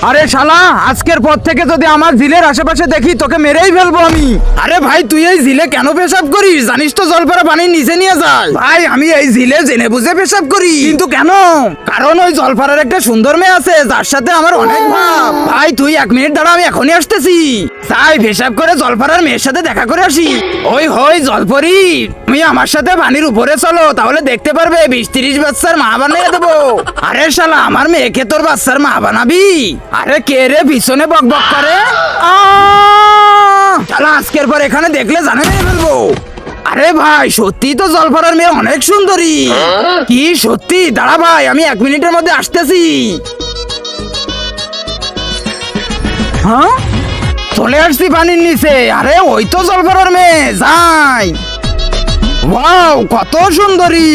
আরে শালা, আজকের পর থেকে যদি আমার ঝিলের আশেপাশে দেখি তোকে মেরেই ফেলবো আমি। আরে ভাই, তুই এই ঝিলে কেন পেশাব করিস? জানিস তো জলপারা পানির নিচে নিয়ে যায়। ভাই, আমি এই ঝিলে জেনে বুঝে পেশাব করি। কিন্তু কেন? কারণ ওই জলপারার একটা সুন্দর মেয়ে আছে যার সাথে আমার অনেক ভাব। ভাই তুই 1 মিনিট দাঁড়া, আমি এখনই আসতেছি। তাই পেশাব করে জলপারার মেয়ের সাথে দেখা করে আসি। ওই হই জলপরি, তুমি আমার সাথে পানির উপরে চলো, তাহলে দেখতে পারবে 20-30 বাচ্চার মা বানিয়ে দেবো। আরে শালা, আমার মেয়েকে তোর বাচ্চার মা বানাবি? আরে কে রে পিছনে বক বক করে? শালা, আজকের পর এখানে দেখলে জানে মেরে ফেলবো। আরে ভাই, সত্যি তো জলপারার মেয়ে অনেক সুন্দরী। কি সত্যি? দাঁড়া ভাই, আমি 1 মিনিটের মধ্যে আসতেছি। হ্যাঁ, চলে আসছি পানির নিচে। আরে ওই তো জলপারার মেয়ে, যাই। ওয়াও, কত সুন্দরী।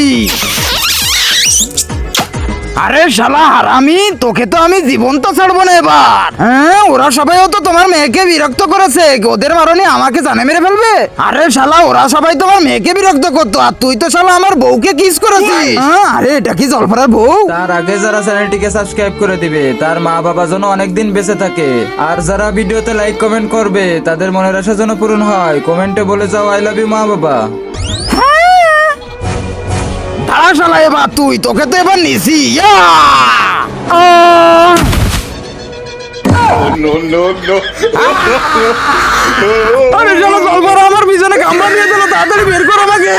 আরে শালা হারামি, তোকে তো আমি জীবন্ত ছাড়বো না এবার। হ্যাঁ, ওরা সবাইও তো তোমার মেয়েকে বিরক্ত করেছে, ওদের মারণে আমাকে জানে মেরে ফেলবে। আরে শালা, ওরা সবাই তোমার মেয়েকে বিরক্ত করতো, আর তুই তো শালা আমার বউকে কিস করেছিস। আরে এটা কি জলপারার বউ? তার আগে যারা চ্যানেলটিকে সাবস্ক্রাইব করে দিবে তার মা বাবা যেন অনেকদিন বেঁচে থাকে, আর যারা ভিডিওতে লাইক কমেন্ট করবে তাদের মনের আশা যেন পূরণ হয়। কমেন্টে বলে যাও আই লাভ ইউ মা বাবা। দাঁড়া শালা, এবার তোকে তো এবার নিছি। আরে শালা, জলপারা আমার পিছনে কামড়া দিয়ে দিল, তাড়াতাড়ি বের কর আমাকে।